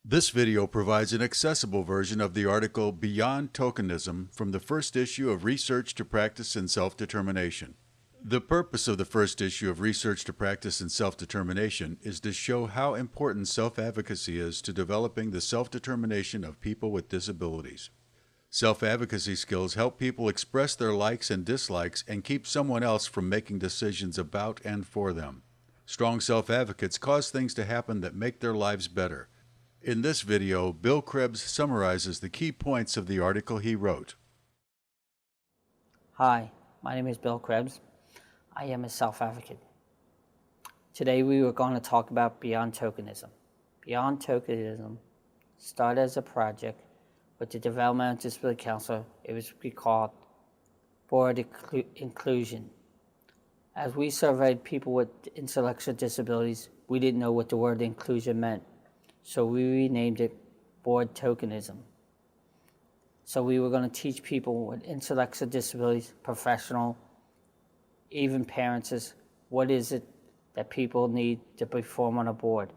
This video provides an accessible version of the article Beyond Tokenism from the first issue of Research to Practice in Self-Determination. The purpose of the first issue of Research to Practice in Self-Determination is to show how important self-advocacy is to developing the self-determination of people with disabilities. Self-advocacy skills help people express their likes and dislikes and keep someone else from making decisions about and for them. Strong self-advocates cause things to happen that make their lives better. In this video, Bill Krebs summarizes the key points of the article he wrote. Hi, my name is Bill Krebs. I am a self-advocate. Today we were going to talk about Beyond Tokenism. Beyond Tokenism started as a project with the Developmental Disability Council. It was called Board Inclusion. As we surveyed people with intellectual disabilities, we didn't know what the word inclusion meant. So we renamed it Board Tokenism. So we were going to teach people with intellectual disabilities, professional, even parents, what is it that people need to perform on a board.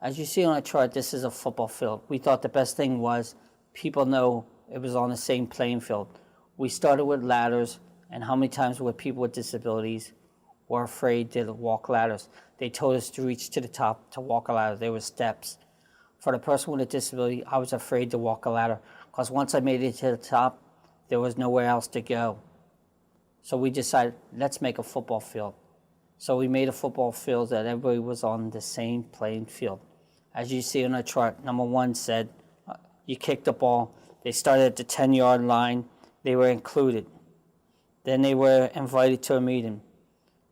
As you see on a chart, this is a football field. We thought the best thing was people know it was on the same playing field. We started with ladders, and how many times were people with disabilities were afraid to walk ladders. They told us to reach to the top to walk a ladder. There were steps. For the person with a disability, I was afraid to walk a ladder because once I made it to the top, there was nowhere else to go. So we decided, let's make a football field. So we made a football field that everybody was on the same playing field. As you see on the chart, number one said, you kick the ball. They started at the 10-yard line. They were included. Then they were invited to a meeting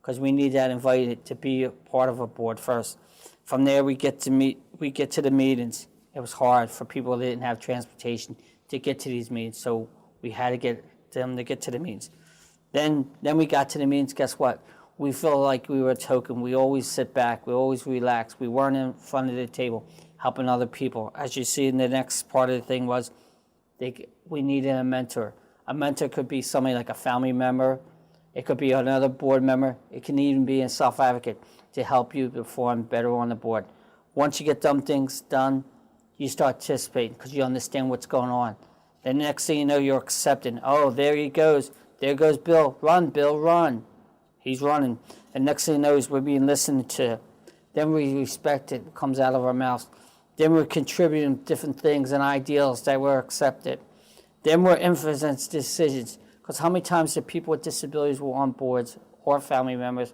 because we need that invited to be a part of a board first. From there, we get to the meetings. It was hard for people that didn't have transportation to get to these meetings, so we had to get them to get to the meetings. Then we got to the meetings. Guess what? We feel like we were a token. We always sit back. We always relax. We weren't in front of the table helping other people. As you see in the next part of the thing was we needed a mentor. A mentor could be somebody like a family member. It could be another board member. It can even be a self-advocate to help you perform better on the board. Once you get things done, you start participating because you understand what's going on. The next thing you know, you're accepting. Oh, there he goes. There goes Bill. Run, Bill, run. He's running. And next thing you know is we're being listened to. Then we respect it. It comes out of our mouths. Then we're contributing different things and ideals that were accepted. Then we're influencing decisions. Because how many times do people with disabilities were on boards or family members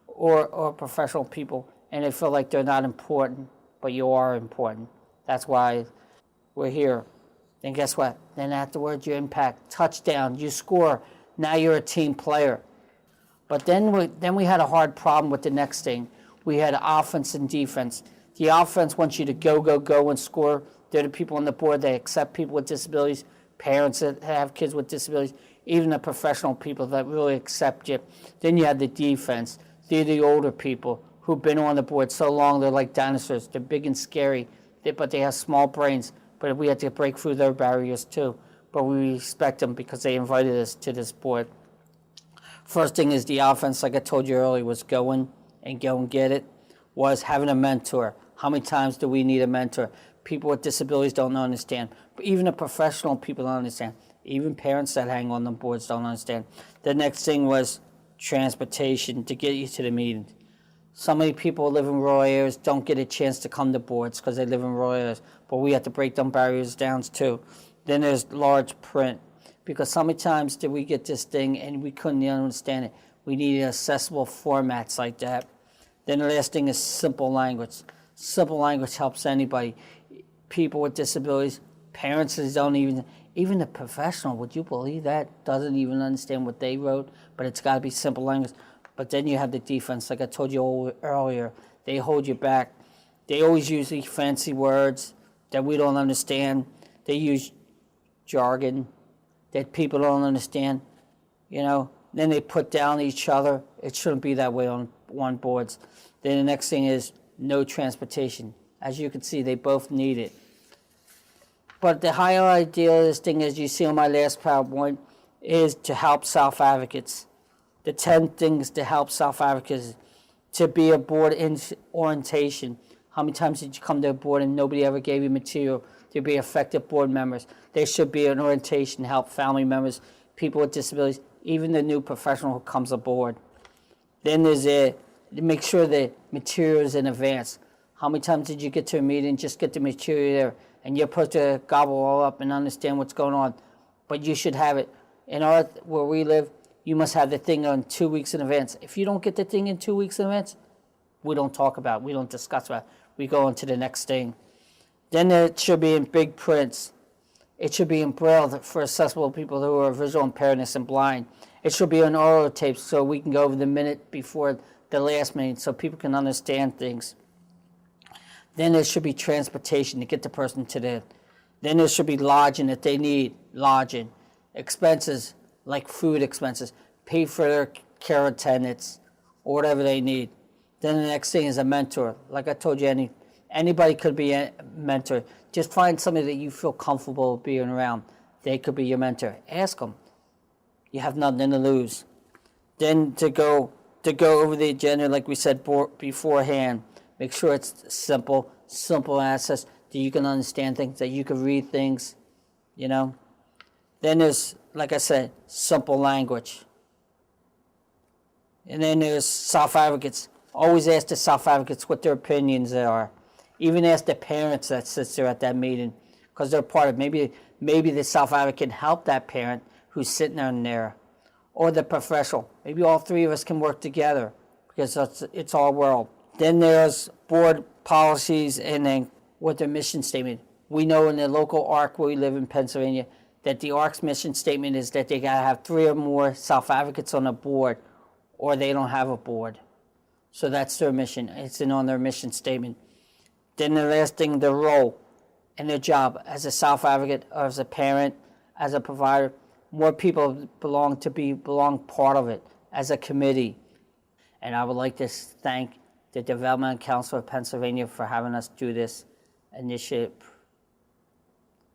or professional people and they feel like they're not important, but you are important. That's why we're here. Then guess what? Then afterwards you impact, touchdown, you score. Now you're a team player. But then we had a hard problem with the next thing. We had offense and defense. The offense wants you to go and score. They're the people on the board that accept people with disabilities, parents that have kids with disabilities, even the professional people that really accept you. Then you have the defense. They're the older people who've been on the board so long, they're like dinosaurs. They're big and scary, but they have small brains. But we had to break through their barriers too. But we respect them because they invited us to this board. First thing is the offense, like I told you earlier, was go and get it, was having a mentor. How many times do we need a mentor? People with disabilities don't understand. But even the professional people don't understand. Even parents that hang on the boards don't understand. The next thing was transportation to get you to the meeting. So many people live in rural areas, don't get a chance to come to boards because they live in rural areas. But we have to break them barriers down too. Then there's large print. Because so many times did we get this thing and we couldn't even understand it. We needed accessible formats like that. Then the last thing is simple language. Simple language helps anybody. People with disabilities, parents that don't even the professional, would you believe that, doesn't even understand what they wrote, but it's got to be simple language. But then you have the defense, like I told you earlier. They hold you back. They always use these fancy words that we don't understand. They use jargon that people don't understand, Then they put down each other. It shouldn't be that way on boards. Then the next thing is no transportation. As you can see, they both need it. But the higher idea of this thing, as you see on my last PowerPoint, is to help self-advocates. The 10 things to help self-advocates, to be a board orientation. How many times did you come to a board and nobody ever gave you material to be effective board members? There should be an orientation to help family members, people with disabilities, even the new professional who comes aboard. Then there's make sure the material is in advance. How many times did you get to a meeting, just get the material there, and you're supposed to gobble all up and understand what's going on, but you should have it. Where we live, you must have the thing on 2 weeks in advance. If you don't get the thing in 2 weeks in advance, we don't talk about it, we don't discuss about it. We go on to the next thing. Then it should be in big prints. It should be in Braille for accessible people who are visual impairedness and blind. It should be on oral tapes so we can go over the minute before the last meeting so people can understand things. Then there should be transportation to get the person to the. Then there should be lodging if they need lodging. Expenses like food expenses, pay for their care attendants or whatever they need. Then the next thing is a mentor. Like I told you, anybody could be a mentor. Just find somebody that you feel comfortable being around. They could be your mentor. Ask them. You have nothing to lose. Then to go over the agenda, like we said beforehand, make sure it's simple access, that you can understand things, that you can read things, Then there's, like I said, simple language. And then there's self-advocates. Always ask the self-advocates what their opinions are. Even ask the parents that sits there at that meeting, because they're part of it. Maybe the self-advocate help that parent who's sitting down there, or the professional. Maybe all three of us can work together, because it's our world. Then there's board policies, and then what their mission statement. We know in the local ARC where we live in Pennsylvania that the ARC's mission statement is that they got to have 3 or more self-advocates on a board, or they don't have a board. So that's their mission. It's on their mission statement. Then the last thing, their role and their job as a self-advocate, or as a parent, as a provider. More people belong part of it as a committee. And I would like to thank the Development Council of Pennsylvania for having us do this initiative,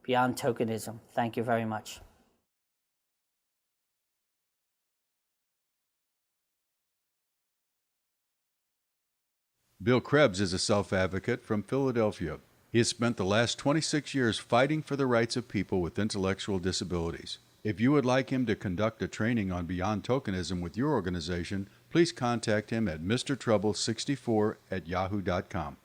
Beyond Tokenism. Thank you very much. Bill Krebs is a self-advocate from Philadelphia. He has spent the last 26 years fighting for the rights of people with intellectual disabilities. If you would like him to conduct a training on Beyond Tokenism with your organization, please contact him at mrtrouble64@yahoo.com.